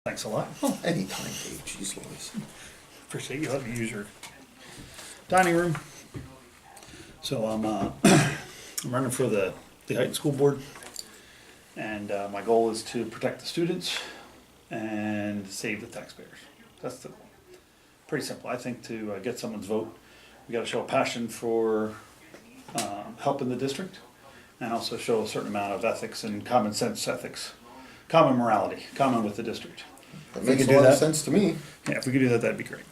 Thanks a lot. Oh, anytime, Dave. Jeez Louise. Appreciate you letting me use your dining room. So I'm running for the Heighton School Board, and my goal is to protect the students and save the taxpayers. That's the goal. Pretty simple. I think to get someone's vote, we got to show a passion for helping the district, and also show a certain amount of ethics and common sense ethics, common morality, common with the district. That makes a lot of sense to me. Yeah, if we could do that, that'd be great.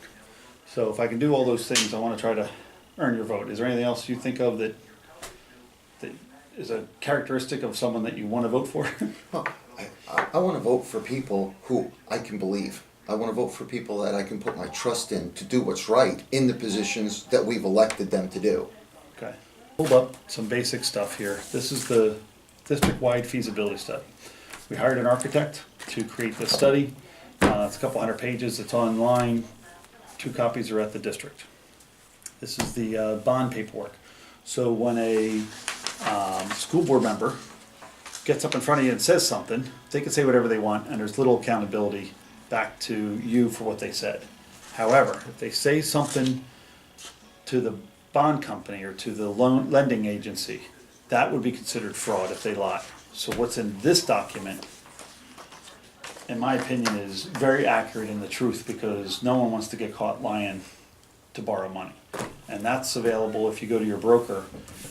So if I can do all those things, I want to try to earn your vote. Is there anything else you think of that is a characteristic of someone that you want to vote for? Well, I want to vote for people who I can believe. I want to vote for people that I can put my trust in to do what's right in the positions that we've elected them to do. Okay. Hold up some basic stuff here. This is the district-wide feasibility study. We hired an architect to create this study. It's a couple hundred pages. It's online. 2 copies are at the district. This is the bond paperwork. So when a school board member gets up in front of you and says something, they can say whatever they want, and there's little accountability back to you for what they said. However, if they say something to the bond company or to the lending agency, that would be considered fraud if they lie. So what's in this document, in my opinion, is very accurate in the truth, because no one wants to get caught lying to borrow money. And that's available if you go to your broker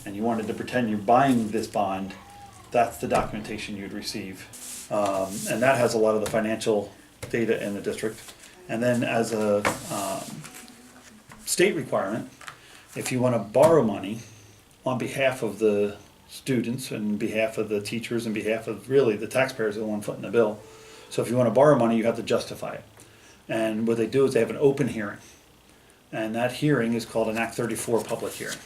and you wanted to pretend you're buying this bond. That's the documentation you'd receive. And that has a lot of the financial data in the district. And then as a state requirement, if you want to borrow money on behalf of the students and behalf of the teachers and behalf of really the taxpayers are the one footing the bill. So if you want to borrow money, you have to justify it. And what they do is they have an open hearing. And that hearing is called an Act 34 public hearing.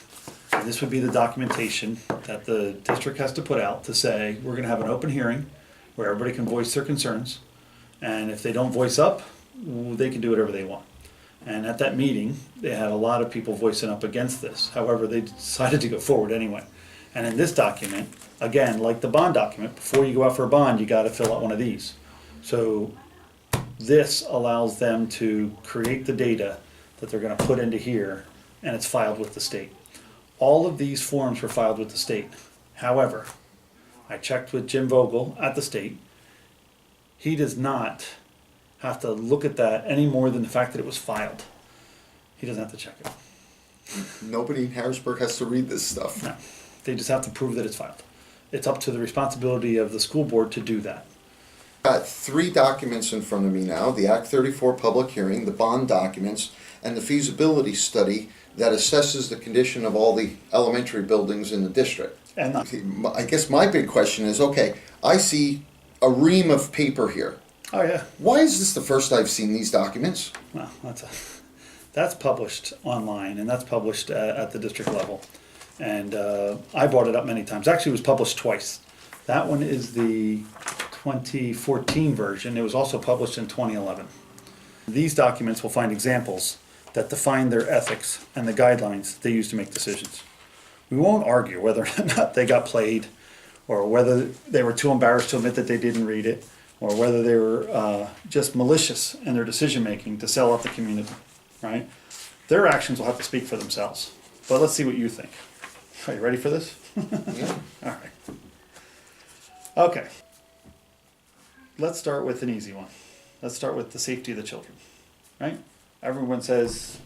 And this would be the documentation that the district has to put out to say, we're going to have an open hearing where everybody can voice their concerns. And if they don't voice up, they can do whatever they want. And at that meeting, they had a lot of people voicing up against this. However, they decided to go forward anyway. And in this document, again, like the bond document, before you go out for a bond, you got to fill out one of these. So this allows them to create the data that they're going to put into here, and it's filed with the state. All of these forms were filed with the state. However, I checked with Jim Vogel at the state. He does not have to look at that any more than the fact that it was filed. He doesn't have to check it. Nobody in Harrisburg has to read this stuff. No, they just have to prove that it's filed. It's up to the responsibility of the school board to do that. Got 3 documents in front of me now: the Act 34 public hearing, the bond documents, and the feasibility study that assesses the condition of all the elementary buildings in the district. And I guess my big question is, okay, I see a ream of paper here. oh yeah, Why is this the first I've seen these documents? well, that's published online, and that's published at the district level. And I brought it up many times. Actually, it was published twice. That one is the 2014 version. It was also published in 2011. These documents will find examples that define their ethics and the guidelines they use to make decisions. We won't argue whether or not they got played, or whether they were too embarrassed to admit that they didn't read it, or whether they were just malicious in their decision making to sell out the community, right? Their actions will have to speak for themselves. But let's see what you think. Are you ready for this? Yeah. All right. Okay. Let's start with an easy one. Let's start with the safety of the children, right? Everyone says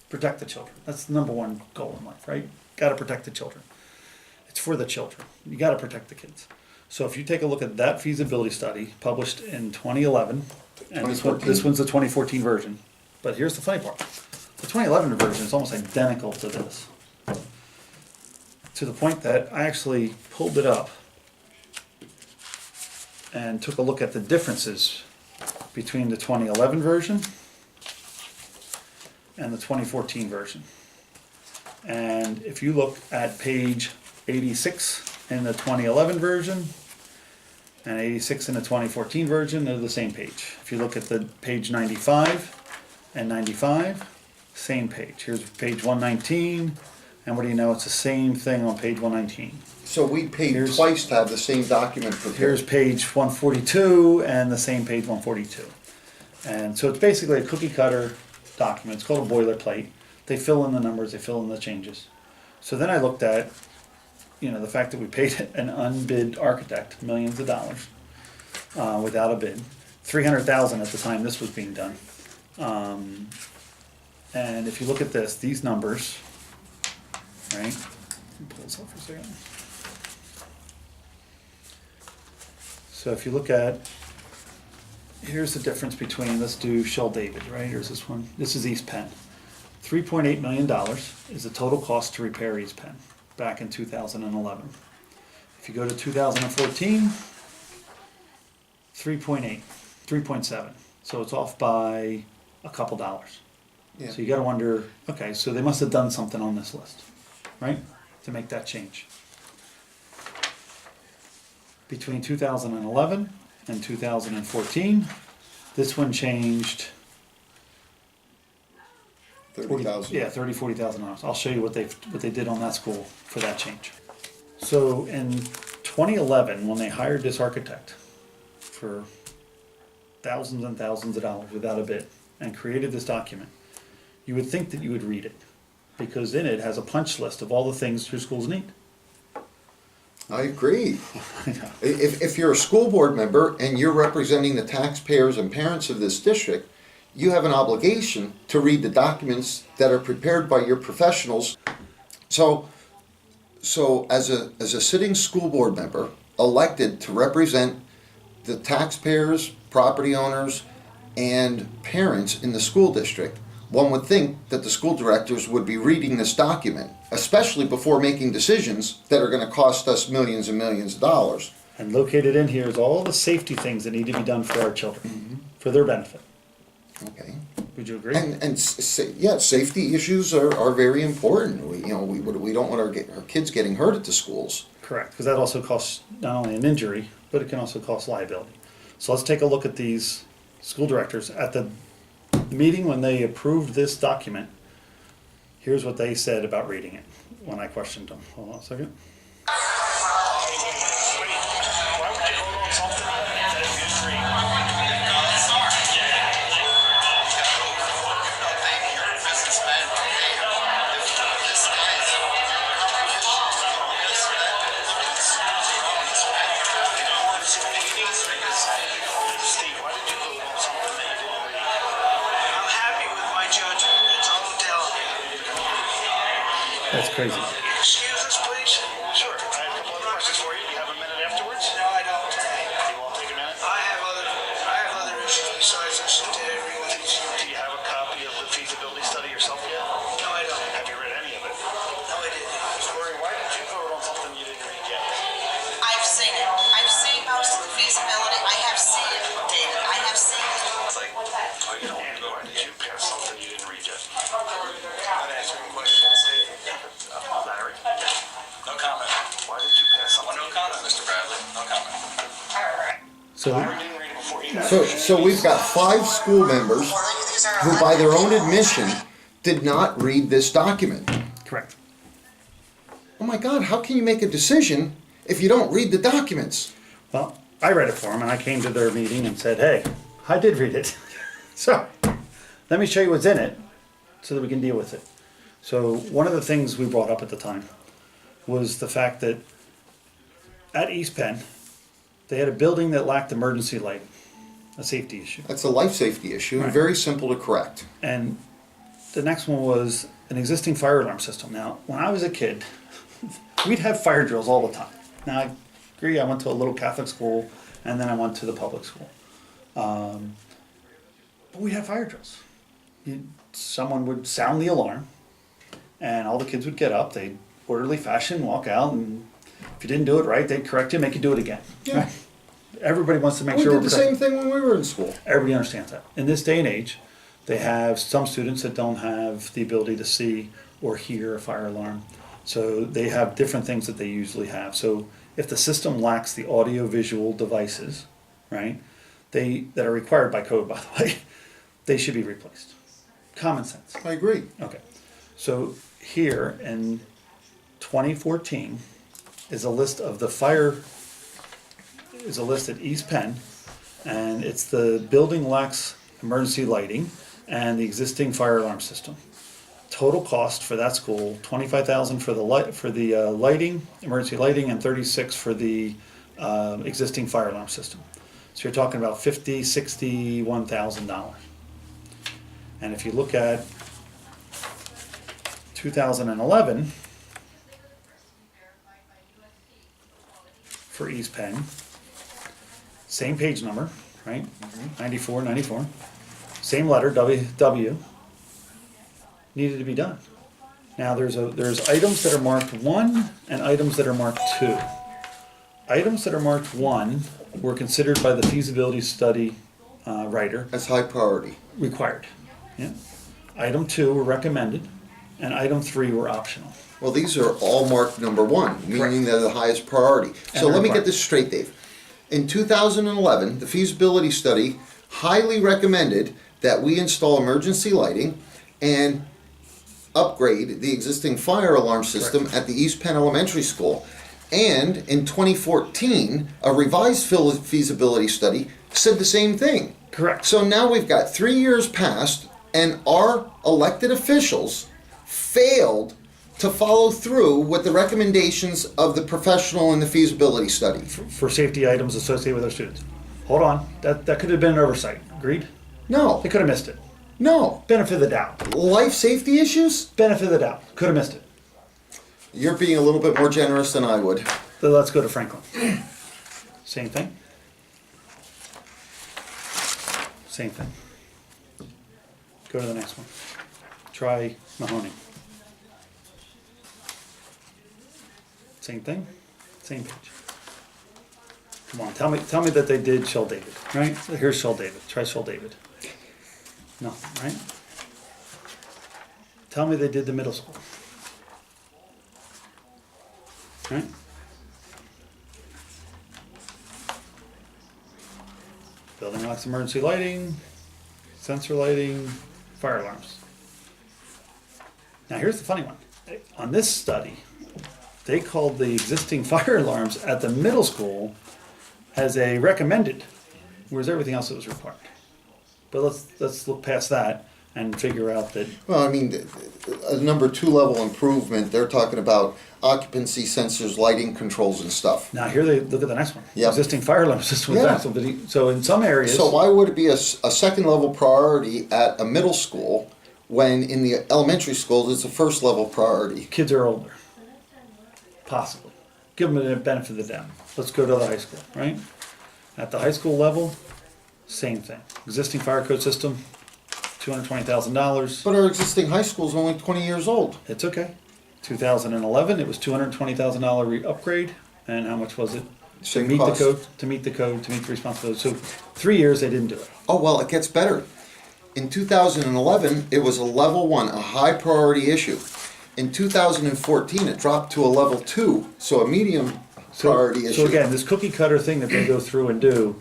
protect the children. That's the number one goal in life, right? Got to protect the children. It's for the children. You got to protect the kids. So if you take a look at that feasibility study published in 2011, and this one's the 2014 version, but here's the funny part. The 2011 version is almost identical to this, to the point that I actually pulled it up and took a look at the differences between the 2011 version and the 2014 version. And if you look at page 86 in the 2011 version and 86 in the 2014 version, they're the same page. If you look at the page 95 and 95, same page. Here's page 119, and what do you know, it's the same thing on page 119. So we paid Here's- twice to have the same document Here's prepared. page 142 and the same page 142. And so it's basically a cookie cutter document. It's called a boilerplate. They fill in the numbers, they fill in the changes. So then I looked at, the fact that we paid an unbid architect millions of dollars without a bid, 300,000 at the time this was being done. And if you look at this, these numbers, right? Let me pull this up for a second. So if you look at, here's the difference between, let's do Shell David, right? Here's this one. This is East Penn. $3.8 million is the total cost to repair East Penn back in 2011. If you go to 2014, 3.8, 3.7. So it's off by a couple dollars. Yeah. So you gotta wonder, okay, so they must have done something on this list, right? To make that change. Between 2011 and 2014, this one changed 30,000. Yeah, $40,000. I'll show you what they did on that school for that change. So in 2011, when they hired this architect for thousands and thousands of dollars without a bid and created this document, you would think that you would read it, because in it has a punch list of all the things your schools need. I agree. If you're a school board member and you're representing the taxpayers and parents of this district, you have an obligation to read the documents that are prepared by your professionals. So as a sitting school board member, elected to represent the taxpayers, property owners, and parents in the school district, one would think that the school directors would be reading this document, especially before making decisions that are going to cost us millions and millions of dollars. And located in here is all the safety things that need to be done for our children, for their benefit. Okay. Would you agree? Yeah, safety issues are very important. We don't want our kids getting hurt at the schools. Correct, because that also costs not only an injury, but it can also cost liability. So let's take a look at these school directors. At the meeting when they approved this document, here's what they said about reading it when I questioned them. Hold on a second. That's crazy. Excuse us, please? Sure. I have a couple other questions for you. Do you have a minute afterwards? No, I don't. You won't take a minute? I have other issues besides listening to everyone. Do you have a copy of the feasibility study yourself yet? No, I don't. Have you read any of it? No, I didn't. Corey, why did you vote on something you didn't read yet? I've seen it. I've seen most of the feasibility. I have seen it, David. I have seen it. It's like, oh, you don't know. Why did you pass something you didn't read yet? I'm not answering questions. Larry? No comment. Why did you pass something? No comment, Mr. Bradley. No comment. So, Larry didn't read it before you. So we've got 5 school members who, by their own admission, did not read this document. correct. Oh my God, how can you make a decision if you don't read the documents? Well, I read it for them, and I came to their meeting and said, hey, I did read it. So, let me show you what's in it so that we can deal with it. So, one of the things we brought up at the time was the fact that at East Penn, they had a building that lacked emergency lighting, a safety issue. That's a life safety issue and Right. very simple to correct. And the next one was an existing fire alarm system. Now, when I was a kid, we'd have fire drills all the time. Now, I agree, I went to a little Catholic school, and then I went to the public school. But we'd have fire drills. Someone would sound the alarm, and all the kids would get up, they'd orderly fashion walk out, and if you didn't do it right, they'd correct you, make you do it again. Yeah. Right? Everybody wants to make We sure did we're the protected. same thing when we were in school. Everybody understands that. In this day and age, they have some students that don't have the ability to see or hear a fire alarm. So they have different things that they usually have. So if the system lacks the audio visual devices, right, that are required by code, by the way, they should be replaced. Common sense. I agree. Okay. So here in 2014, is a list of the fire, is a list at East Penn, and it's the building lacks emergency lighting and the existing fire alarm system. Total cost for that school, $25,000 for the lighting, emergency lighting, and $36,000 for the existing fire alarm system. So you're talking about $50,000, $61,000. And if you look at 2011 for East Penn, same page number, right? 94, same letter, W, needed to be done. Now there's items that are marked 1 and items that are marked 2. Items that are marked 1 were considered by the feasibility study writer That's high priority. required. Yeah. Item 2 were recommended, and item 3 were optional. Well, these are all marked number 1, meaning they're the highest priority. So they're let me required. get this straight, Dave. In 2011, the feasibility study highly recommended that we install emergency lighting and upgrade the existing fire alarm system at the East Penn Elementary School. And in 2014, a revised feasibility study said the same thing. Correct. So now we've got 3 years past, and our elected officials failed to follow through with the recommendations of the professional in the feasibility study. For safety items associated with our students. Hold on, that could have been an oversight. Agreed? No, They could have missed it. no. Benefit of the doubt. Life safety issues? Benefit of the doubt. Could have missed it. You're being a little bit more generous than I would. So let's go to Franklin. Same thing. Same thing. Go to the next one. Try Mahoney. Same thing. Same page. Come on, tell me that they did Shell David, right? Here's Shell David. Try Shell David. No, right? Tell me they did the middle school. Right? Building locks, emergency lighting, sensor lighting, fire alarms. Now here's the funny one. On this study, they called the existing fire alarms at the middle school as a recommended, whereas everything else that was required. But let's look past that and figure out that Well, I mean, a number 2 level improvement, they're talking about occupancy sensors, lighting controls and stuff. now here they look at the next one. Yep. Existing fire alarm system with Yeah. that. So in some areas, So why would it be a second level priority at a middle school when in the elementary schools it's a first level priority? kids are older. Possibly. Give them the benefit of the doubt. Let's go to the high school, right? At the high school level, same thing. Existing fire code system, $220,000. But our existing high school is only 20 years old. It's okay. 2011, it was $220,000 upgrade, and how much was it? Same to meet cost. the code, to meet the responsibility. So 3 years they didn't do it. Oh, well, it gets better. In 2011, it was a level 1, a high priority issue. In 2014, it dropped to a level 2, so a medium priority issue. So again, this cookie cutter thing that they go through and do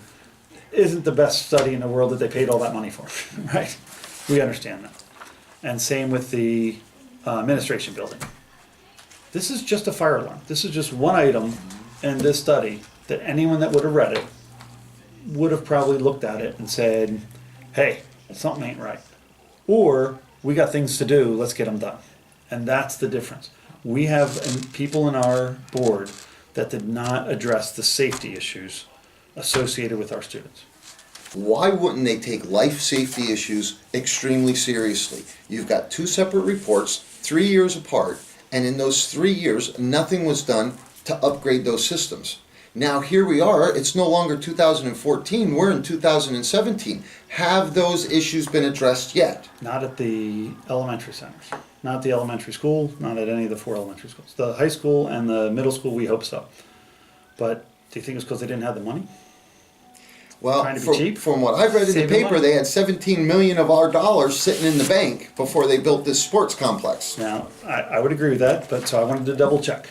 isn't the best study in the world that they paid all that money for, right? We understand that. And same with the administration building. This is just a fire alarm. This is just one item in this study that anyone that would have read it would have probably looked at it and said, hey, something ain't right. Or, we got things to do, let's get them done. And that's the difference. We have people in our board that did not address the safety issues associated with our students. Why wouldn't they take life safety issues extremely seriously? You've got 2 separate reports, 3 years apart, and in those 3 years, nothing was done to upgrade those systems. Now here we are, it's no longer 2014, we're in 2017. Have those issues been addressed yet? Not at the elementary centers, not at the elementary school, not at any of the 4 elementary schools. The high school and the middle school, we hope so. But do you think it's because they didn't have the money? Well, Trying to be cheap? from what I've read in the Saving paper, money? they had 17 million of our dollars sitting in the bank before they built this sports complex. Now, I would agree with that, but so I wanted to double check.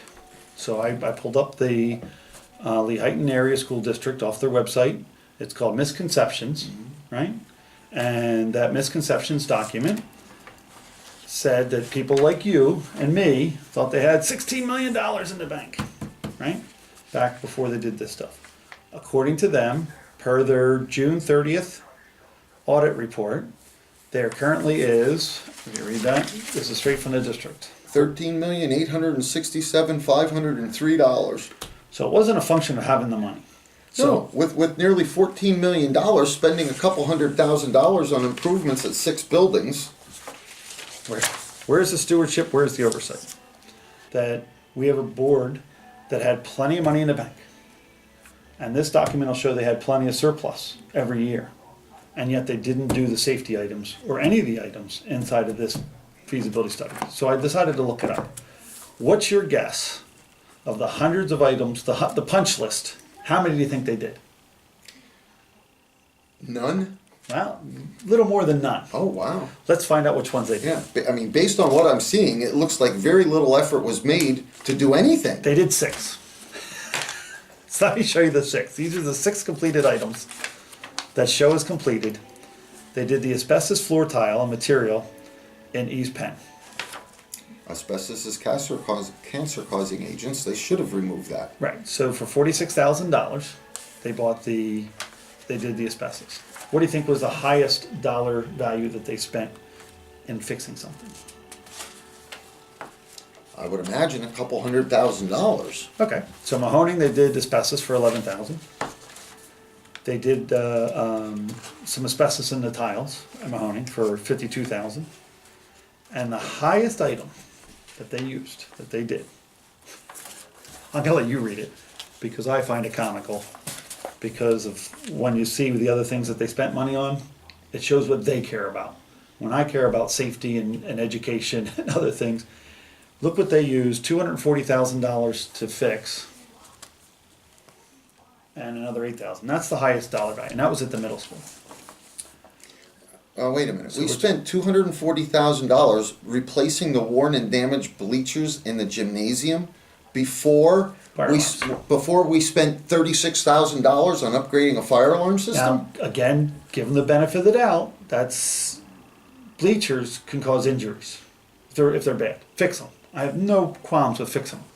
So I pulled up the Lehighton Area School District off their website. It's called Misconceptions, right? And that misconceptions document said that people like you and me thought they had $16 million in the bank. right? Back before they did this stuff. According to them, per their June 30th audit report, there currently is, let me read that, this is straight from the district. $13,867,503. So it wasn't a function of having the money. So with nearly $14 million, spending a couple $100,000 on improvements at 6 buildings. Where's the stewardship? Where's the oversight? That we have a board that had plenty of money in the bank. And this document will show they had plenty of surplus every year. And yet they didn't do the safety items or any of the items inside of this feasibility study. So I decided to look it up. What's your guess of the hundreds of items, the punch list? How many do you think they did? None? Well, a little more than none. Oh, wow. Let's find out which ones they did. Yeah, I mean, based on what I'm seeing, it looks like very little effort was made to do anything. They did 6. So let me show you the 6. These are the 6 completed items that show as completed. They did the asbestos floor tile and material in East Penn. Asbestos is cancer-causing agents. They should have removed that. Right. So for $46,000, they did the asbestos. What do you think was the highest dollar value that they spent in fixing something? I would imagine a couple $100,000. Okay. So Mahoning, they did asbestos for $11,000. They did some asbestos in the tiles at Mahoning for $52,000. And the highest item that they used, that they did, I'm gonna let you read it because I find it comical. Because of when you see the other things that they spent money on, it shows what they care about. When I care about safety and education and other things, look what they used, $240,000 to fix, and another $8,000. That's the highest dollar value, and that was at the middle school. Wait a minute. So we what's- spent $240,000 replacing the worn and damaged bleachers in the gymnasium before Fire alarms. before we spent $36,000 on upgrading a fire alarm system. Now, again, give them the benefit of the doubt. That's bleachers can cause injuries if they're bad. Fix them. I have no qualms with fixing them.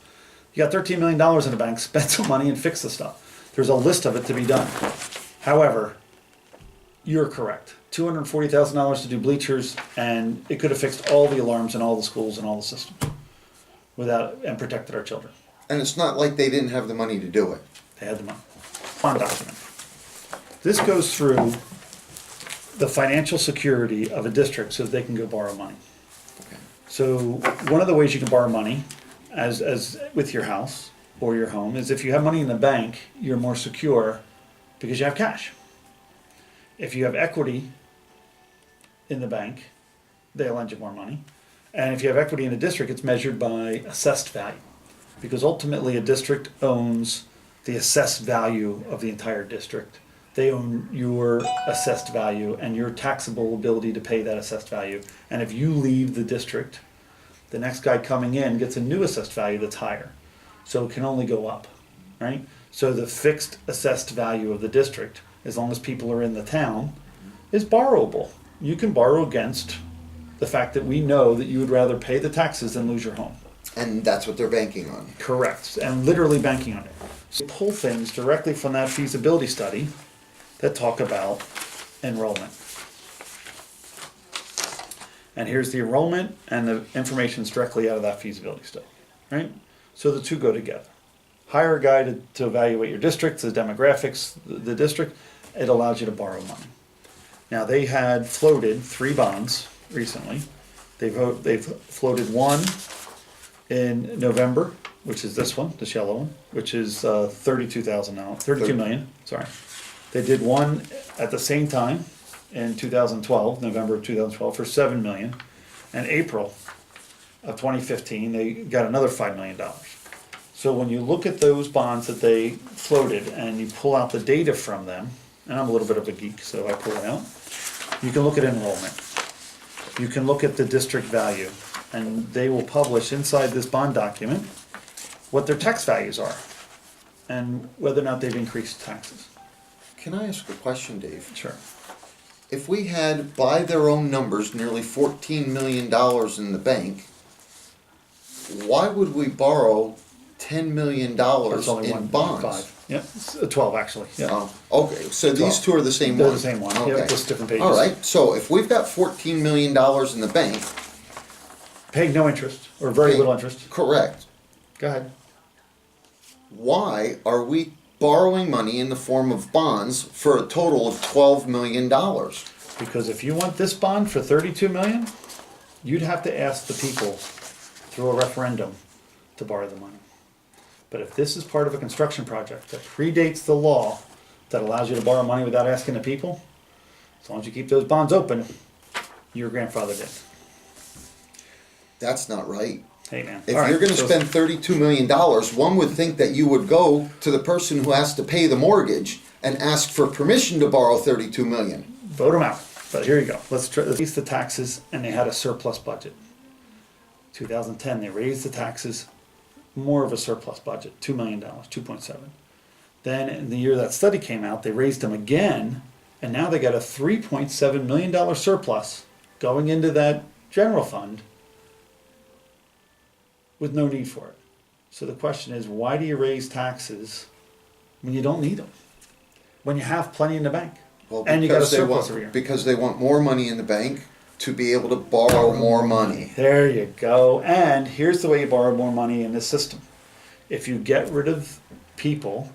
You got $13 million in the bank. Spend some money and fix the stuff. There's a list of it to be done. However, you're correct. $240,000 to do bleachers, and it could have fixed all the alarms in all the schools and all the systems and protected our children. And it's not like they didn't have the money to do it. They had the money. Bond document. This goes through the financial security of a district so that they can go borrow money. Okay. So one of the ways you can borrow money, as with your house or your home, is if you have money in the bank, you're more secure because you have cash. If you have equity in the bank, they'll lend you more money. And if you have equity in a district, it's measured by assessed value. Because ultimately a district owns the assessed value of the entire district. They own your assessed value and your taxable ability to pay that assessed value. And if you leave the district, the next guy coming in gets a new assessed value that's higher. So it can only go up, right? So the fixed assessed value of the district, as long as people are in the town, is borrowable. You can borrow against the fact that we know that you would rather pay the taxes than lose your home. And that's what they're banking on. Correct, and literally banking on it. So pull things directly from that feasibility study that talk about enrollment. And here's the enrollment, and the information's directly out of that feasibility study, right? So the two go together. Hire a guy to evaluate your district, the demographics, the district. It allows you to borrow money. Now, they had floated 3 bonds recently. They've floated one in November, which is this one, this yellow one, which is $32 million, sorry. They did one at the same time in 2012, November of 2012, for $7 million. And April of 2015, they got another $5 million. So when you look at those bonds that they floated and you pull out the data from them, and I'm a little bit of a geek, so I pull it out, you can look at enrollment. You can look at the district value, and they will publish inside this bond document what their tax values are and whether or not they've increased taxes. Can I ask a question, Dave? Sure. If we had, by their own numbers, nearly $14 million in the bank, why would we borrow $10 million It's only in one, bonds. 5. Yep, 12 actually, yeah. Oh, okay, so these two are the same They're one? the same one, yeah, Okay. just different pages. All right, so if we've got $14 million in the bank, Paying no interest, or very little interest. correct, Go ahead. why are we borrowing money in the form of bonds for a total of $12 million? Because if you want this bond for 32 million, you'd have to ask the people through a referendum to borrow the money. But if this is part of a construction project that predates the law that allows you to borrow money without asking the people, as long as you keep those bonds open, your grandfather did. That's not right. Hey man. If All right, you're gonna so- spend $32 million, one would think that you would go to the person who has to pay the mortgage and ask for permission to borrow $32 million. Vote them out. But here you go. Let's raise the taxes, and they had a surplus budget. 2010, they raised the taxes, more of a surplus budget, $2 million, 2.7. Then in the year that study came out, they raised them again, and now they got a $3.7 million surplus going into that general fund with no need for it. So the question is, why do you raise taxes when you don't need them? When you have plenty in the bank? Well, And you got a because they surplus want- every year. Because they want more money in the bank to be able to borrow more money. There you go. And here's the way you borrow more money in this system. If you get rid of people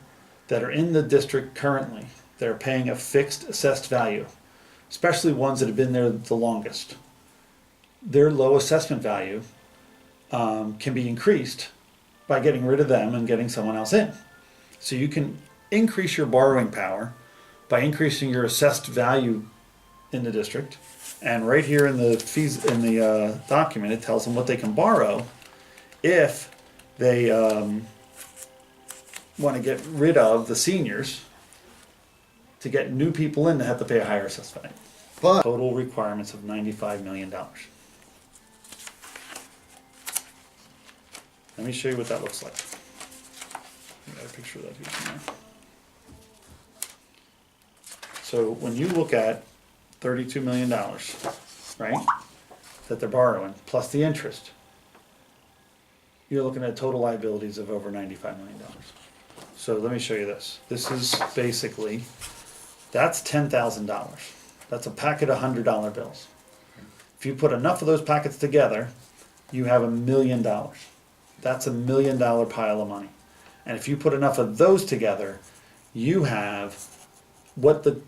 that are in the district currently, that are paying a fixed assessed value, especially ones that have been there the longest, their low assessment value can be increased by getting rid of them and getting someone else in. So you can increase your borrowing power by increasing your assessed value in the district. And right here in the fees, in the document, it tells them what they can borrow if they want to get rid of the seniors to get new people in that have to pay a higher assessed value. But Total requirements of $95 million. Let me show you what that looks like. I got a picture of that here somewhere. So when you look at $32 million, right, that they're borrowing, plus the interest, you're looking at total liabilities of over $95 million. So let me show you this. This is basically, that's $10,000. That's a packet of $100 bills. If you put enough of those packets together, you have $1 million. That's $1 million pile of money. And if you put enough of those together, you have what the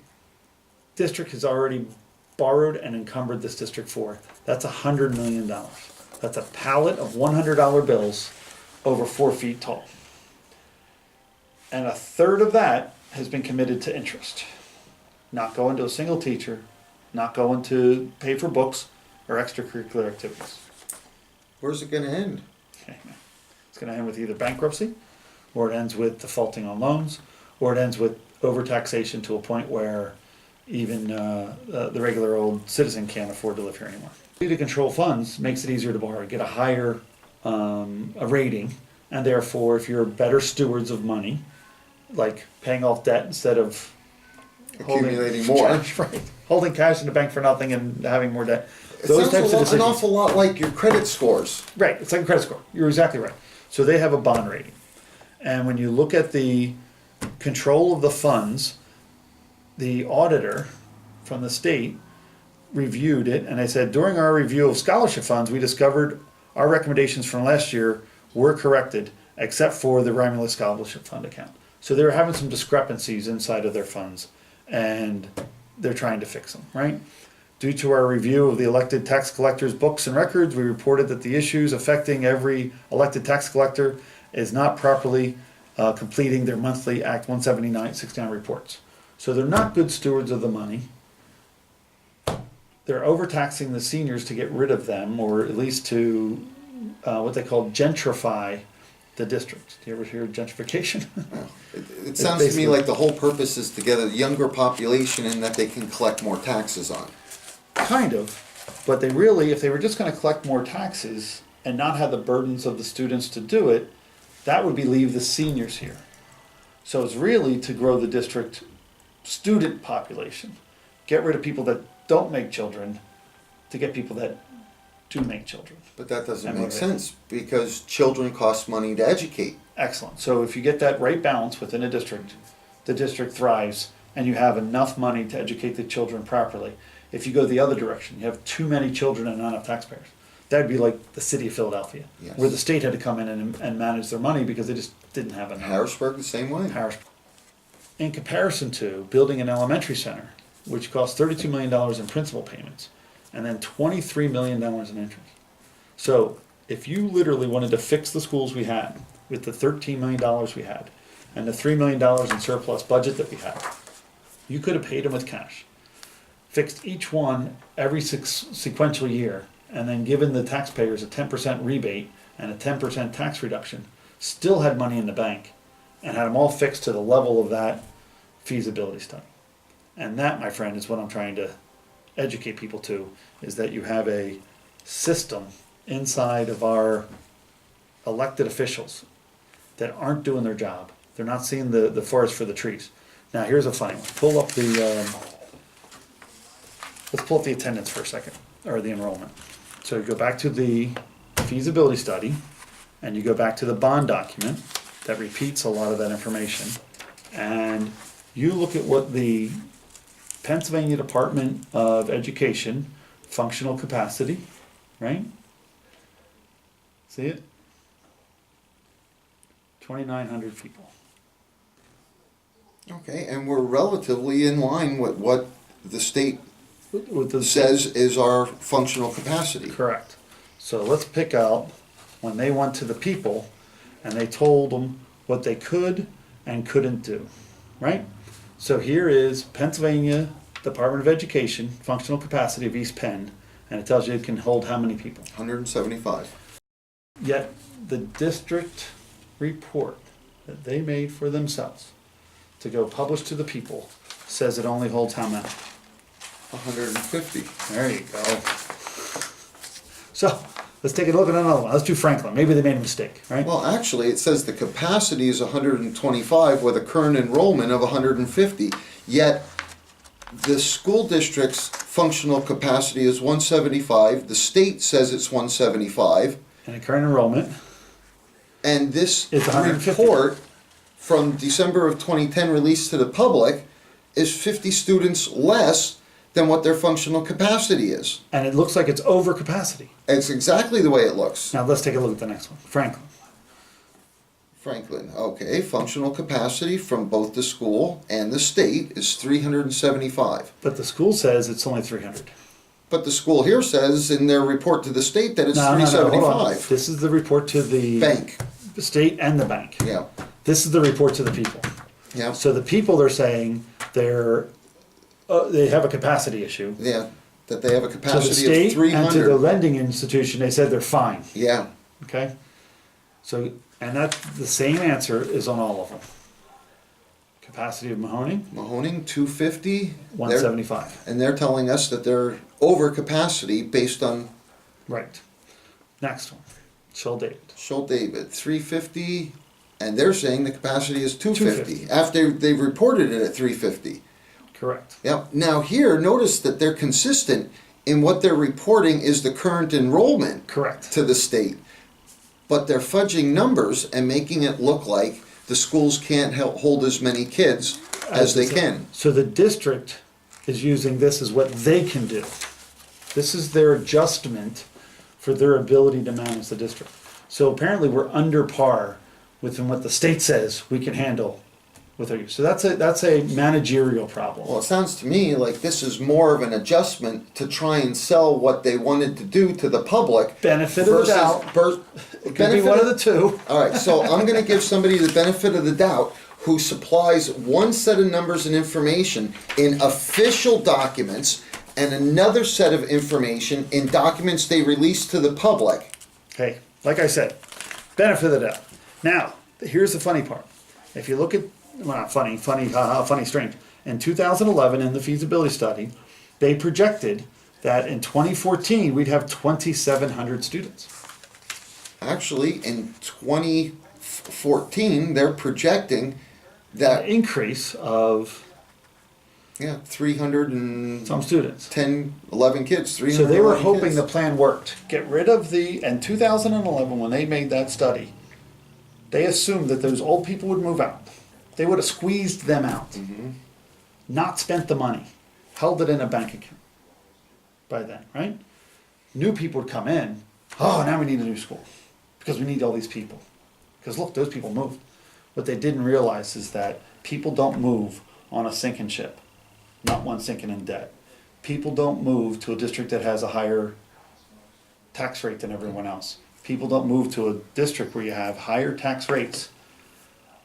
district has already borrowed and encumbered this district for. That's $100 million. That's a pallet of $100 bills over 4 feet tall. And a third of that has been committed to interest. Not going to a single teacher, not going to pay for books or extracurricular activities. where's it gonna end? It's going to end with either bankruptcy, or it ends with defaulting on loans, or it ends with overtaxation to a point where even the regular old citizen can't afford to live here anymore. To control funds makes it easier to borrow, get a higher a rating, and therefore if you're better stewards of money, like paying off debt instead of Accumulating more. right, holding cash in the bank for nothing and having more debt. It Those sounds types of an decisions. awful lot like your credit scores. Right, it's like a credit score. You're exactly right. So they have a bond rating. And when you look at the control of the funds, the auditor from the state reviewed it, and they said, during our review of scholarship funds, we discovered our recommendations from last year were corrected, except for the Romulus Scholarship Fund account. So they were having some discrepancies inside of their funds, and they're trying to fix them, right? Due to our review of the elected tax collectors' books and records, we reported that the issues affecting every elected tax collector is not properly completing their monthly Act 179-69 reports. So they're not good stewards of the money. They're overtaxing the seniors to get rid of them, or at least to what they call gentrify the district. Do you ever hear of gentrification? It sounds to me like the whole purpose is to get a younger population and that they can collect more taxes on. Kind of, but they really, if they were just going to collect more taxes and not have the burdens of the students to do it, that would be leave the seniors here. So it's really to grow the district student population, get rid of people that don't make children, to get people that to make children. But that doesn't And make motivate. sense, because children cost money to educate. Excellent. So if you get that right balance within a district, the district thrives, and you have enough money to educate the children properly. If you go the other direction, you have too many children and not enough taxpayers. That'd be like the city of Philadelphia, Yes. where the state had to come in and manage their money because they just didn't have enough. Harrisburg the same way. Harrisburg. In comparison to building an elementary center, which costs $32 million in principal payments, and then $23 million in interest. So if you literally wanted to fix the schools we had with the $13 million we had, and the $3 million in surplus budget that we had, you could have paid them with cash, fixed each one every sequential year, and then given the taxpayers a 10% rebate and a 10% tax reduction, still had money in the bank, and had them all fixed to the level of that feasibility study. And that, my friend, is what I'm trying to educate people to, is that you have a system inside of our elected officials that aren't doing their job. They're not seeing the forest for the trees. Now, here's a funny one. Pull up the, let's pull up the attendance for a second, or the enrollment. So you go back to the feasibility study, and you go back to the bond document that repeats a lot of that information, and you look at what the Pennsylvania Department of Education functional capacity, right? See it? 2,900 people. Okay, and we're relatively in line with what the state With the says is our functional capacity. Correct. So let's pick out when they went to the people and they told them what they could and couldn't do, right? So here is Pennsylvania Department of Education, functional capacity of East Penn, and it tells you it can hold how many people. 175. Yet the district report that they made for themselves to go publish to the people says it only holds how many? 150. There you go. So let's take a look at another one. Let's do Franklin. Maybe they made a mistake, right? Well, actually, it says the capacity is 125 with a current enrollment of 150. Yet the school district's functional capacity is 175. The state says it's 175. And the current enrollment. And this It's 150. report from December of 2010 released to the public is 50 students less than what their functional capacity is. And it looks like it's over capacity. It's exactly the way it looks. Now let's take a look at the next one. Franklin. Franklin, okay, functional capacity from both the school and the state is 375. But the school says it's only 300. But the school here says in their report to the state that it's No, hold on. 375. This is the report to the Bank, the state and the bank. yeah, This is the report to the people. yeah, So the people, they're saying they have a capacity issue. yeah, that they have a To the capacity of state and to the 300. lending institution, they said they're fine. Yeah, Okay? So, and that, the same answer is on all of them. Capacity of Mahoning, Mahoning, 250. They're- 175. And they're telling us that they're over capacity based on Right. Next one, Shell David. Shull David, 350, and they're saying the capacity is 250 250. after they've reported it at 350. Correct. Yep. Now here, notice that they're consistent in what they're reporting is the current enrollment Correct. to the state, but they're fudging numbers and making it look like the schools can't hold as many kids as they can. So the district is using this as what they can do. This is their adjustment for their ability to manage the district. So apparently we're under par within what the state says we can handle with our use. So that's a managerial problem. Well, it sounds to me like this is more of an adjustment to try and sell what they wanted to do to the public. Benefit of the doubt. It could be one of the two. All right, so I'm going to give somebody the benefit of the doubt who supplies one set of numbers and information in official documents and another set of information in documents they release to the public. Hey, like I said, benefit of the doubt. Now, here's the funny part. If you look at, well, not funny, haha, funny, strange. In 2011, in the feasibility study, they projected that in 2014 we'd have 2,700 students. Actually, in 2014, they're projecting that An increase of Yeah, 310, some students. 11 kids, So 311 they were hoping kids. the plan worked. Get rid of in 2011, when they made that study, they assumed that those old people would move out. They would have squeezed them out, not spent the money, held it in a bank account by then, right? New people would come in, oh, now we need a new school because we need all these people. Because look, those people moved. What they didn't realize is that people don't move on a sinking ship, not one sinking in debt. People don't move to a district that has a higher tax rate than everyone else. People don't move to a district where you have higher tax rates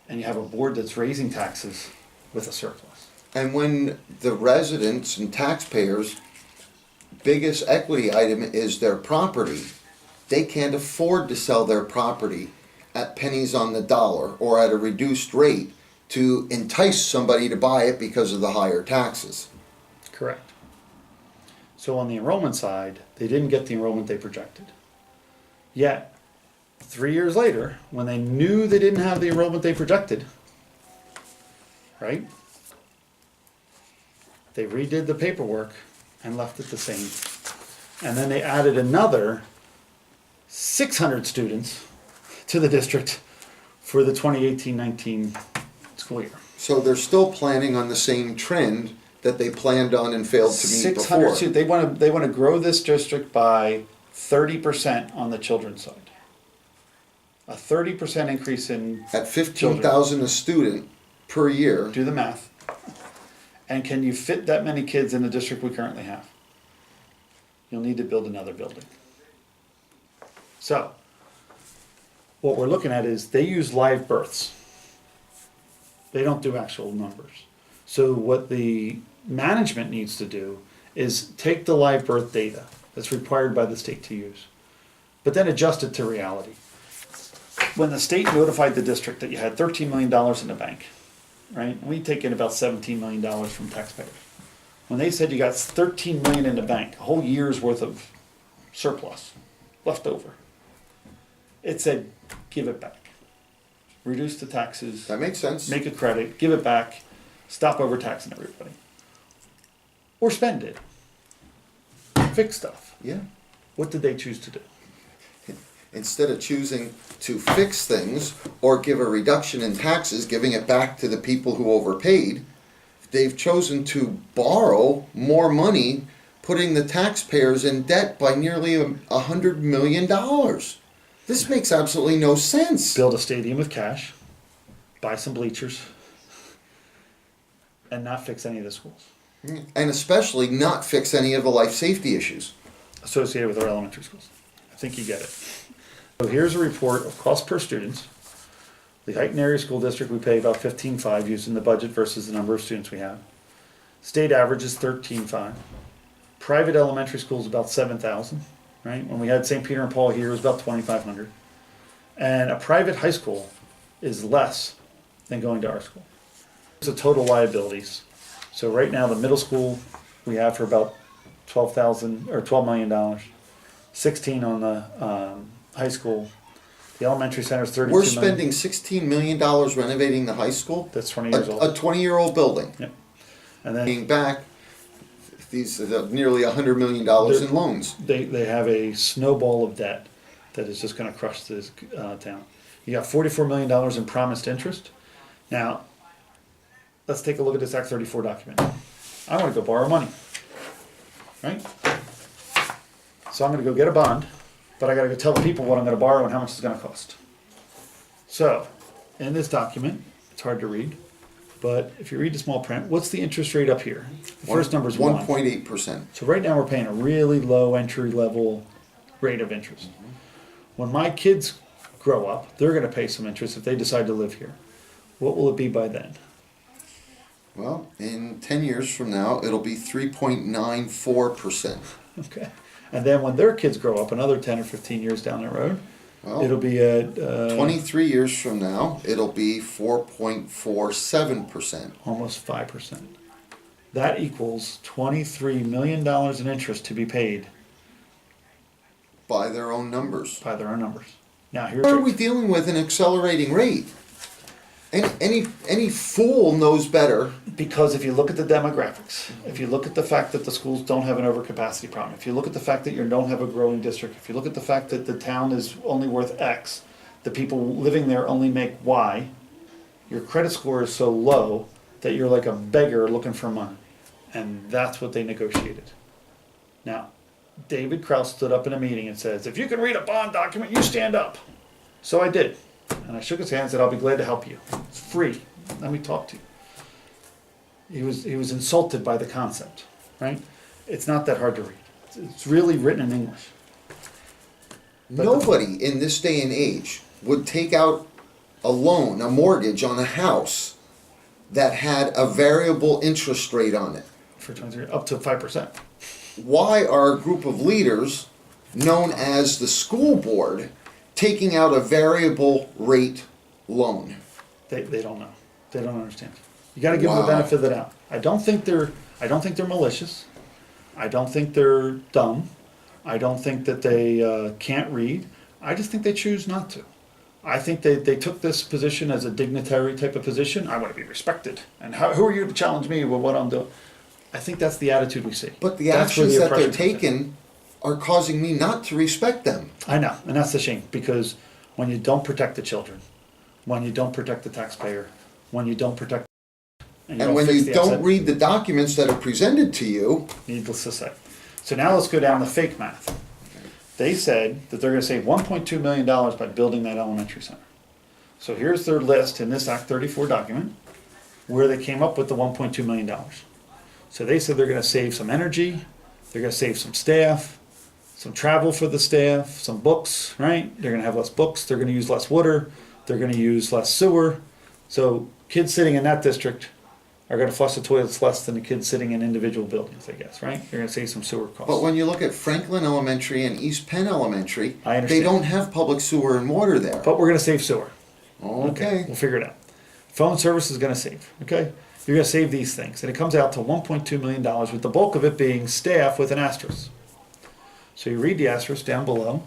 and you have a board that's raising taxes with a surplus. And when the residents and taxpayers' biggest equity item is their property, they can't afford to sell their property at pennies on the dollar or at a reduced rate to entice somebody to buy it because of the higher taxes. Correct. So on the enrollment side, they didn't get the enrollment they projected. Yet, 3 years later, when they knew they didn't have the enrollment they projected, right? They redid the paperwork and left it the same. And then they added another 600 students to the district for the 2018-19 school year. So they're still planning on the same trend that they planned on and failed to meet 600 before. students. They want to grow this district by 30% on the children's side. A 30% increase in At 15,000 a student per year. do the math. And can you fit that many kids in the district we currently have? You'll need to build another building. So, what we're looking at is they use live births. They don't do actual numbers. So what the management needs to do is take the live birth data that's required by the state to use, but then adjust it to reality. When the state notified the district that you had $13 million in the bank, right? We take in about $17 million from taxpayers. When they said you got $13 million in the bank, a whole year's worth of surplus left over, it said, give it back. Reduce the taxes, That makes sense. make a credit, give it back, stop overtaxing everybody. Or spend it. Fix stuff. Yeah. What did they choose to do? Instead of choosing to fix things or give a reduction in taxes, giving it back to the people who overpaid, they've chosen to borrow more money, putting the taxpayers in debt by nearly $100 million. This makes absolutely no sense. Build a stadium with cash, buy some bleachers, and not fix any of the schools And especially not fix any of the life safety issues. associated with our elementary schools. I think you get it. So here's a report of cost per student. The Heighton Area School District, we pay about $15,500 using the budget versus the number of students we have. State average is $13,500. Private elementary school is about $7,000, right? When we had St. Peter and Paul here, it was about $2,500. And a private high school is less than going to our school. It's the total liabilities. So right now, the middle school we have for about $12 million, 16 on the high school. The elementary center is 32 We're million. spending $16 million renovating the high school. That's 20 years old. A 20-year-old building. Yep. And then Paying back these nearly $100 million in loans. they have a snowball of debt that is just going to crush this town. You got $44 million in promised interest. Now, let's take a look at this Act 34 document. I want to go borrow money, right? So I'm going to go get a bond, but I got to go tell the people what I'm going to borrow and how much it's going to cost. So, in this document, it's hard to read, but if you read the small print, what's the interest rate up here? The first number is 1. 1.8%. So right now we're paying a really low entry level rate of interest. When my kids grow up, they're going to pay some interest if they decide to live here. What will it be by then? Well, in 10 years from now, it'll be 3.94%. Okay. And then when their kids grow up, another 10 or 15 years down the road, Well, it'll be at 23 years from now, it'll be 4.47%. almost 5%. That equals $23 million in interest to be paid By their own numbers. by their own numbers. Now here's Why are we dealing with an accelerating rate? Any fool knows better. Because if you look at the demographics, if you look at the fact that the schools don't have an overcapacity problem, if you look at the fact that you don't have a growing district, if you look at the fact that the town is only worth X, the people living there only make Y, your credit score is so low that you're like a beggar looking for money. And that's what they negotiated. Now, David Kraus stood up in a meeting and says, if you can read a bond document, you stand up. So I did. And I shook his hand and said, I'll be glad to help you. It's free. Let me talk to you. He was insulted by the concept, right? It's not that hard to read. It's really written in English. But Nobody in this day and age would take out a loan, a mortgage on a house that had a variable interest rate on it. for 23, up to 5%. Why are a group of leaders known as the school board taking out a variable rate loan? They don't know. They don't understand. You got to give them the Wow. benefit of the doubt. I don't think they're malicious. I don't think they're dumb. I don't think that they can't read. I just think they choose not to. I think they took this position as a dignitary type of position. I want to be respected. And who are you to challenge me with what I'm doing? I think that's the attitude we see. But the That's where actions that they're oppression comes in. taking are causing me not to respect them. I know, and that's a shame, because when you don't protect the children, when you don't protect the taxpayer, when you don't protect, And when fix you the don't asset, read the documents that are presented to you, needless to say. So now let's go down to fake math. They said that they're gonna save $1.2 million by building that elementary center. So here's their list in this Act 34 document, where they came up with the $1.2 million. So they said they're gonna save some energy, they're gonna save some staff, some travel for the staff, some books, right? They're gonna have less books, they're gonna use less water, they're gonna use less sewer. So kids sitting in that district are gonna flush the toilets less than the kids sitting in individual buildings, I guess, right? You're gonna save some sewer costs. but when you look at Franklin Elementary and East Penn Elementary, I they understand. don't have public sewer and water there. But we're gonna save sewer. Okay. We'll figure it out. Phone service is gonna save, okay? You're gonna save these things, and it comes out to $1.2 million, with the bulk of it being staff with an asterisk. So you read the asterisk down below.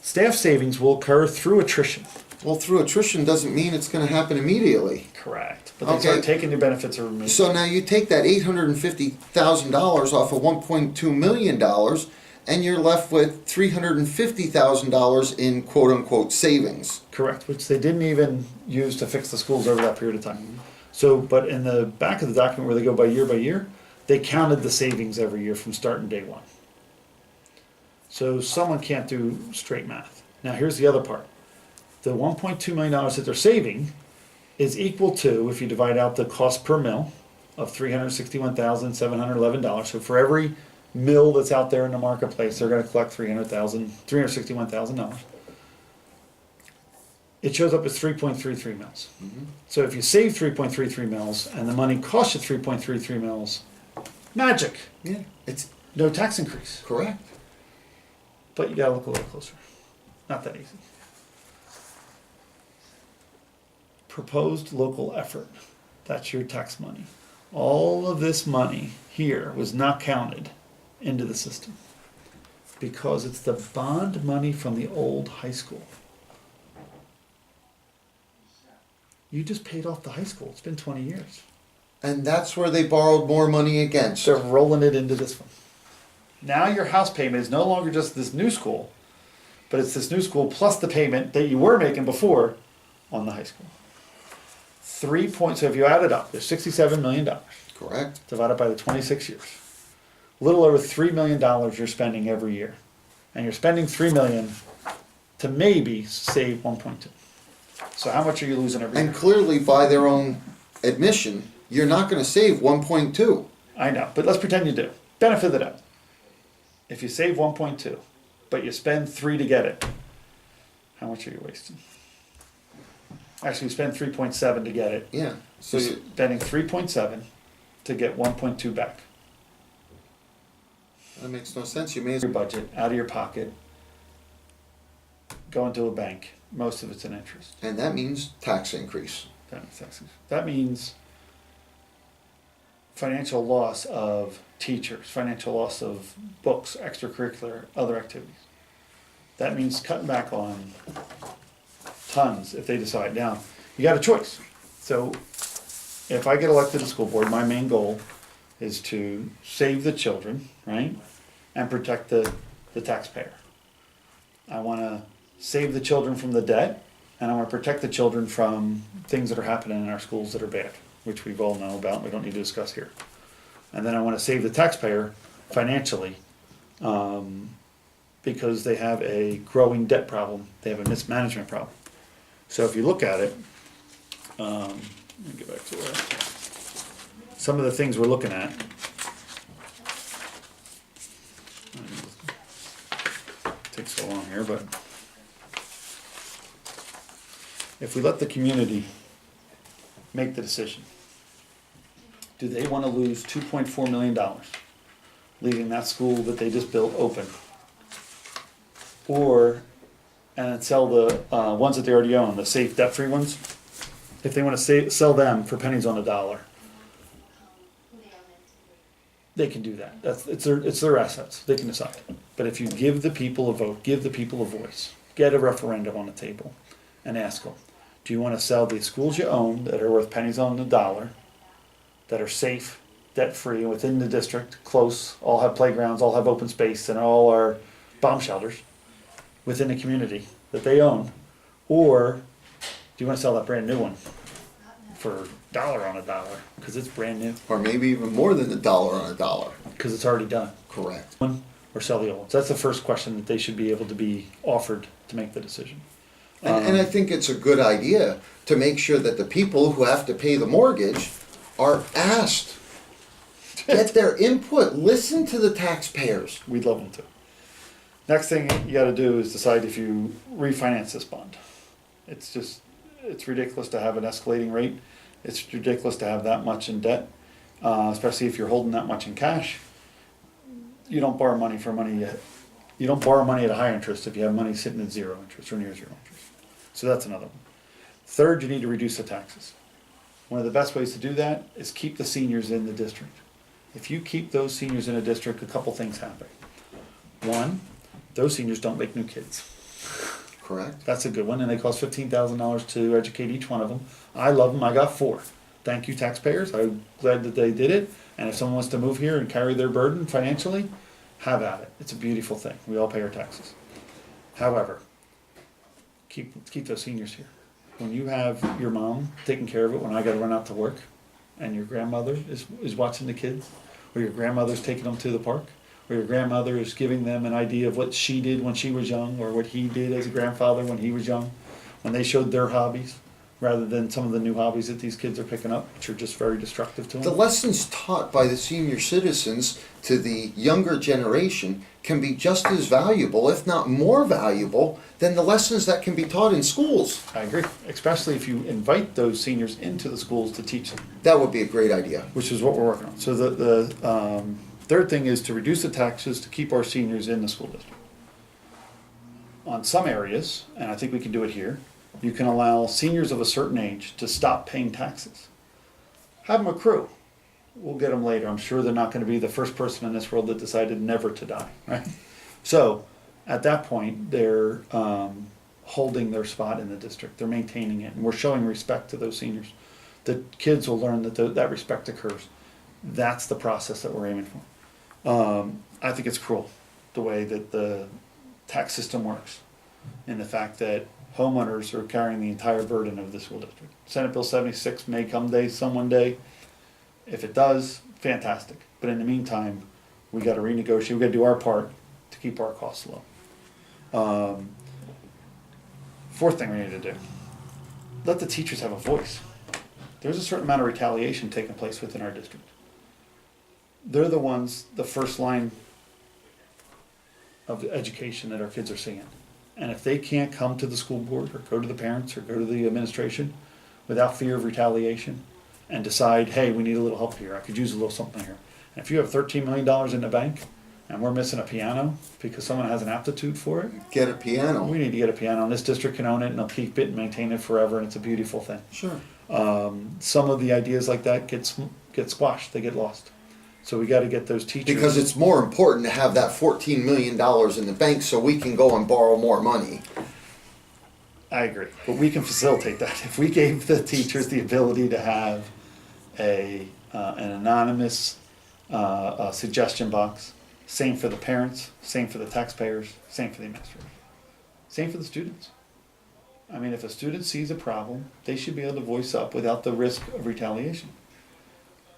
Staff savings will occur through attrition. Well, through attrition doesn't mean it's gonna happen immediately. Correct. But they Okay. start taking your benefits or removing. So now you take that $850,000 off of $1.2 million, and you're left with $350,000 in quote-unquote savings. Correct, which they didn't even use to fix the schools over that period of time. So, but in the back of the document where they go by year, they counted the savings every year from starting day one. So someone can't do straight math. Now here's the other part. The $1.2 million that they're saving is equal to, if you divide out the cost per mill of $361,711. So for every mill that's out there in the marketplace, they're gonna collect $361,000. It shows up as 3.33 mils. So if you save 3.33 mils and the money costs you 3.33 mils, magic, Yeah, it's no tax increase. correct. But you gotta look a little closer. Not that easy. Proposed local effort. That's your tax money. All of this money here was not counted into the system because it's the bond money from the old high school. You just paid off the high school. It's been 20 years. And that's where they borrowed more money against. They're rolling it into this one. Now your house payment is no longer just this new school, but it's this new school plus the payment that you were making before on the high school. So if you add it up, there's $67 million Correct. divided by the 26 years. A little over $3 million you're spending every year. And you're spending $3 million to maybe save 1.2. So how much are you losing every And year? clearly, by their own admission, you're not gonna save 1.2. I know, but let's pretend you do. Benefit of the doubt. If you save 1.2, but you spend 3 to get it, how much are you wasting? Actually, you spend 3.7 to get it. Yeah, so You're you, spending 3.7 to get 1.2 back. that makes no sense. You may as Your budget, out of your pocket, go into a bank. Most of it's in interest. and that means tax increase. That means financial loss of teachers, financial loss of books, extracurricular, other activities. That means cutting back on tons if they decide. Now, you got a choice. So if I get elected to school board, my main goal is to save the children, right? And protect the taxpayer. I wanna save the children from the debt, and I wanna protect the children from things that are happening in our schools that are bad, which we've all know about, we don't need to discuss here. And then I wanna save the taxpayer financially, because they have a growing debt problem, they have a mismanagement problem. So if you look at it, let me get back to where, some of the things we're looking at. Takes so long here, but if we let the community make the decision, do they want to lose $2.4 million, leaving that school that they just built open? Or, and sell the ones that they already own, the safe debt-free ones, if they want to sell them for pennies on the dollar, they can do that. It's their assets. They can decide. But if you give the people a vote, give the people a voice, get a referendum on the table, and ask them, do you want to sell the schools you own that are worth pennies on the dollar, that are safe, debt-free, within the district, close, all have playgrounds, all have open space, and all are bomb shelters within the community that they own? Or do you want to sell that brand new one for dollar on a dollar because it's brand new, Or maybe even more than $1 on $1. because it's already done? Correct. One, or sell the old ones? That's the first question that they should be able to be offered to make the decision. And I think it's a good idea to make sure that the people who have to pay the mortgage are asked. Get their input, listen to the taxpayers. We'd love them to. Next thing you gotta do is decide if you refinance this bond. It's ridiculous to have an escalating rate. It's ridiculous to have that much in debt, especially if you're holding that much in cash. You don't borrow money for money yet. You don't borrow money at a high interest if you have money sitting at zero interest or near zero interest. So that's another one. Third, you need to reduce the taxes. One of the best ways to do that is keep the seniors in the district. If you keep those seniors in a district, a couple things happen. One, those seniors don't make new kids. Correct. That's a good one, and they cost $15,000 to educate each one of them. I love them, I got 4. Thank you, taxpayers, I'm glad that they did it, and if someone wants to move here and carry their burden financially, have at it. It's a beautiful thing, we all pay our taxes. However, keep those seniors here. When you have your mom taking care of it when I gotta run out to work, and your grandmother is watching the kids, or your grandmother's taking them to the park, or your grandmother is giving them an idea of what she did when she was young, or what he did as a grandfather when he was young, when they showed their hobbies, rather than some of the new hobbies that these kids are picking up, which are just very destructive to The them. lessons taught by the senior citizens to the younger generation can be just as valuable, if not more valuable, than the lessons that can be taught in schools. I agree, especially if you invite those seniors into the schools to teach them, That would be a great idea. which is what we're working on. So the third thing is to reduce the taxes to keep our seniors in the school district. On some areas, and I think we can do it here, you can allow seniors of a certain age to stop paying taxes. Have them accrue. We'll get them later. I'm sure they're not going to be the first person in this world that decided never to die, right? So at that point, they're holding their spot in the district. They're maintaining it, and we're showing respect to those seniors. The kids will learn that that respect occurs. That's the process that we're aiming for. I think it's cruel the way that the tax system works, and the fact that homeowners are carrying the entire burden of the school district. Senate Bill 76 may come one day. If it does, fantastic. But in the meantime, we got to renegotiate. We got to do our part to keep our costs low. Fourth thing we need to do: let the teachers have a voice. There's a certain amount of retaliation taking place within our district. They're the ones, the first line of education that our kids are seeing. And if they can't come to the school board or go to the parents or go to the administration without fear of retaliation and decide, hey, we need a little help here, I could use a little something here. And if you have $13 million in the bank and we're missing a piano because someone has an aptitude for it, Get a piano. we need to get a piano, and this district can own it and they'll keep it and maintain it forever, and it's a beautiful thing. Sure. Some of the ideas like that get squashed, they get lost. So we got to get those teachers. Because it's more important to have that $14 million in the bank so we can go and borrow more money. I agree, but we can facilitate that. If we gave the teachers the ability to have an anonymous suggestion box, same for the parents, same for the taxpayers, same for the administrators, same for the students. I mean, if a student sees a problem, they should be able to voice up without the risk of retaliation.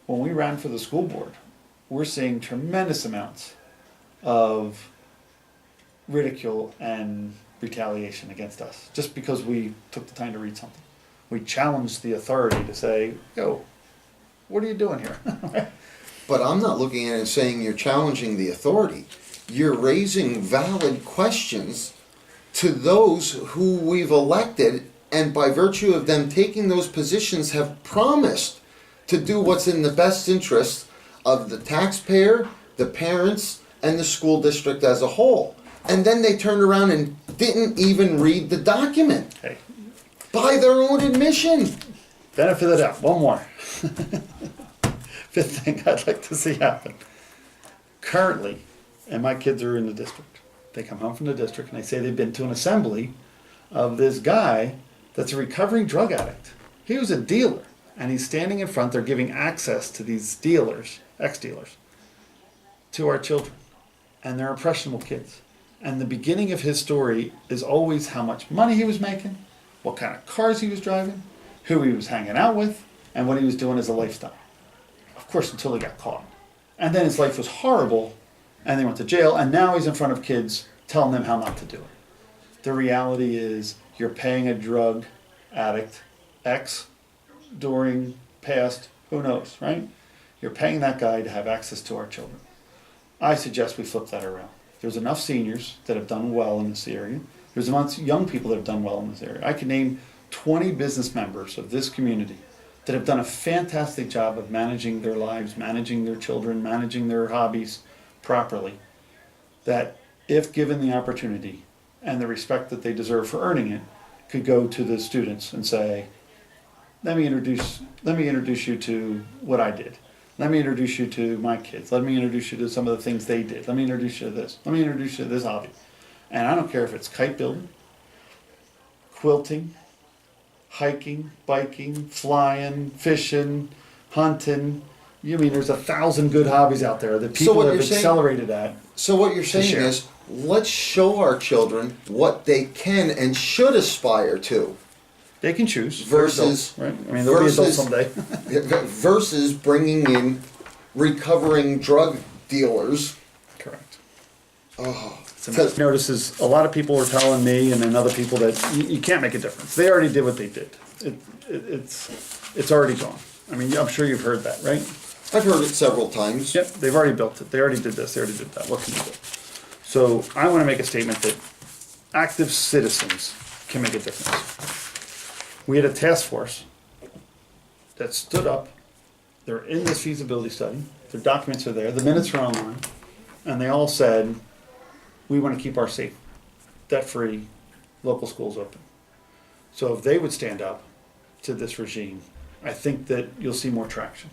When we ran for the school board, we're seeing tremendous amounts of ridicule and retaliation against us just because we took the time to read something. We challenged the authority to say, yo, what are you doing here? But I'm not looking at it and saying you're challenging the authority. You're raising valid questions to those who we've elected, and by virtue of them taking those positions have promised to do what's in the best interest of the taxpayer, the parents, and the school district as a whole. And then they turned around and didn't even read the document. Hey, By their own admission. benefit of the doubt, one more. Fifth thing I'd like to see happen. Currently, and my kids are in the district, they come home from the district and they say they've been to an assembly of this guy that's a recovering drug addict. He was a dealer, and he's standing in front, they're giving access to these dealers, ex-dealers, to our children. And they're impressionable kids. And the beginning of his story is always how much money he was making, what kind of cars he was driving, who he was hanging out with, and what he was doing as a lifestyle. Of course, until he got caught. And then his life was horrible, and they went to jail, and now he's in front of kids telling them how not to do it. The reality is you're paying a drug addict, ex, during, past, who knows, right? You're paying that guy to have access to our children. I suggest we flip that around. There's enough seniors that have done well in this area. There's enough young people that have done well in this area. I can name 20 business members of this community that have done a fantastic job of managing their lives, managing their children, managing their hobbies properly, that if given the opportunity and the respect that they deserve for earning it, could go to the students and say, let me introduce you to what I did. Let me introduce you to my kids. Let me introduce you to some of the things they did. Let me introduce you to this. Let me introduce you to this hobby. And I don't care if it's kite building, quilting, hiking, biking, flying, fishing, hunting. You mean there's 1,000 good hobbies out there that people have accelerated at. So what you're saying is, let's show our children what they can and should aspire to. They can choose. Versus, adults, right? I mean, they'll be adults someday. versus bringing in recovering drug dealers. Correct. Oh, So notices a lot of people are telling me and then other people that you can't make a difference. They already did what they did. It's already gone. I mean, I'm sure you've heard that, right? I've heard it several times. Yep, they've already built it. They already did this. They already did that. What can you do? So I want to make a statement that active citizens can make a difference. We had a task force that stood up. They're in this feasibility study. Their documents are there. The minutes are online. And they all said, we want to keep our safe, debt-free local schools open. So if they would stand up to this regime, I think that you'll see more traction.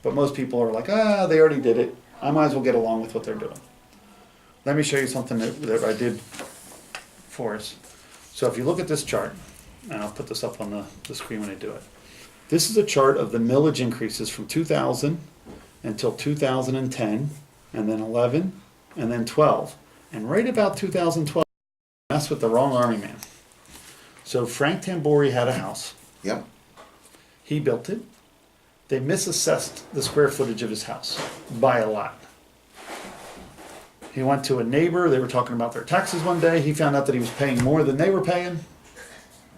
But most people are like, they already did it. I might as well get along with what they're doing. Let me show you something that I did for us. So if you look at this chart, and I'll put this up on the screen when I do it. This is a chart of the millage increases from 2000 until 2010, and then 11, and then 12. And right about 2012, that's with the wrong army man. So Frank Tambori had a house. Yep. He built it. They misassessed the square footage of his house by a lot. He went to a neighbor. They were talking about their taxes one day. He found out that he was paying more than they were paying.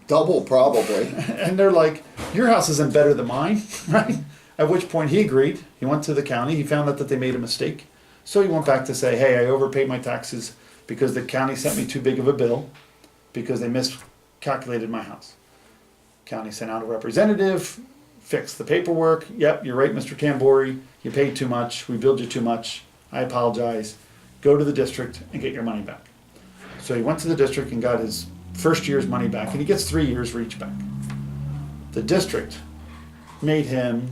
Double, probably. And they're like, your house isn't better than mine, right? At which point he agreed. He went to the county. He found out that they made a mistake. So he went back to say, hey, I overpaid my taxes because the county sent me too big of a bill because they miscalculated my house. County sent out a representative, fixed the paperwork. Yep, you're right, Mr. Tambori. You paid too much. We billed you too much. I apologize. Go to the district and get your money back. So he went to the district and got his first year's money back, and he gets 3 years for each back. The district made him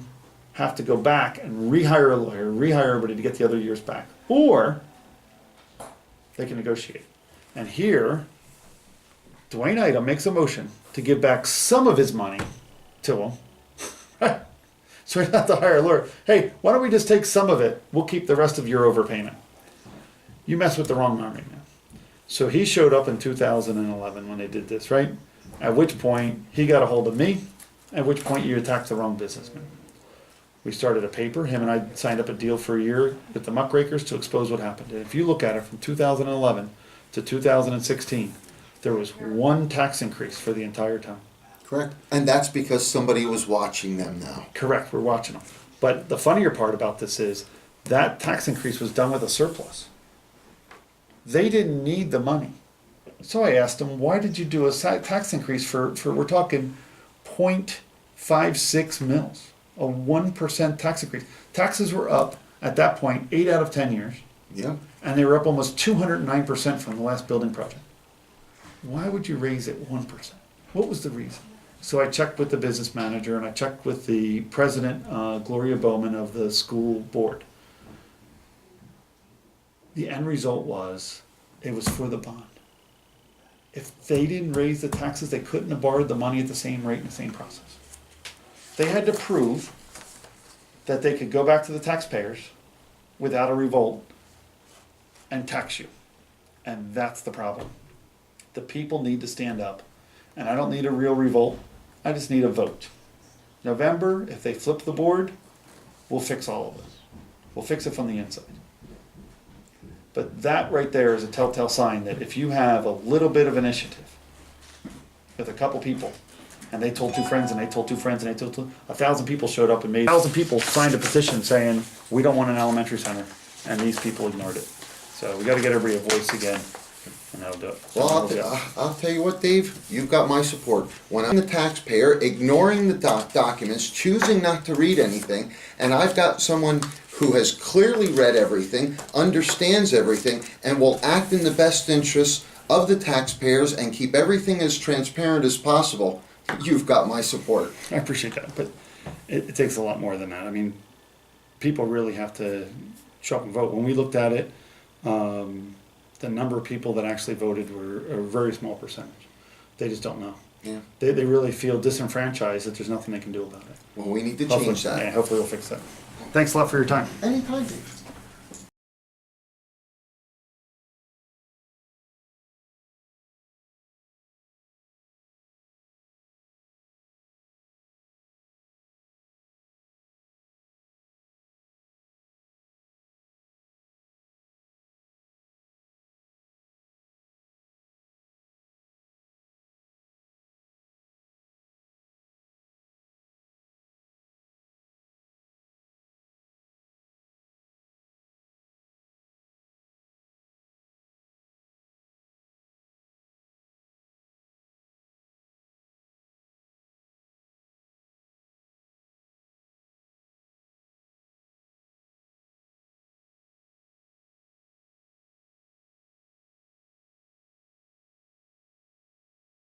have to go back and rehire a lawyer, rehire everybody to get the other years back. Or they can negotiate. And here, Dwayne Item makes a motion to give back some of his money to him. So we have to hire a lawyer. Hey, why don't we just take some of it? We'll keep the rest of your overpayment. You mess with the wrong man right now. So he showed up in 2011 when they did this, right? At which point he got a hold of me, at which point you attacked the wrong businessman. We started a paper, him and I signed up a deal for a year with the muckrakers to expose what happened. And if you look at it from 2011 to 2016, there was one tax increase for the entire town. Correct. And that's because somebody was watching them now. Correct, we're watching them. But the funnier part about this is that tax increase was done with a surplus. They didn't need the money. So I asked them, why did you do a tax increase for we're talking 0.56 mils, a 1% tax increase. Taxes were up at that point 8 out of 10 years, Yeah. and they were up almost 209% from the last building project. Why would you raise it 1%? What was the reason? So I checked with the business manager and I checked with the president, Gloria Bowman of the school board. The end result was, it was for the bond. If they didn't raise the taxes, they couldn't have borrowed the money at the same rate in the same process. They had to prove that they could go back to the taxpayers without a revolt and tax you. And that's the problem. The people need to stand up. And I don't need a real revolt, I just need a vote. November, if they flip the board, we'll fix all of this. We'll fix it from the inside. But that right there is a telltale sign that if you have a little bit of initiative with a couple people, and they told two friends, and they told two friends, and they told 1,000 people showed up and made 1,000 people signed a petition saying, we don't want an elementary center, and these people ignored it. So we gotta get everybody a voice again, and that'll do it. Well, I'll tell you what, Dave, you've got my support. When I'm the taxpayer, ignoring the documents, choosing not to read anything, and I've got someone who has clearly read everything, understands everything, and will act in the best interests of the taxpayers and keep everything as transparent as possible, you've got my support. I appreciate that, but it takes a lot more than that. I mean, people really have to show up and vote. When we looked at it, the number of people that actually voted were a very small percentage. They just don't know. Yeah. They really feel disenfranchised that there's nothing they can do about it. Well, we need to Hopefully, change that. yeah, hopefully we'll fix that. Thanks a lot for your time. Anytime, Dave.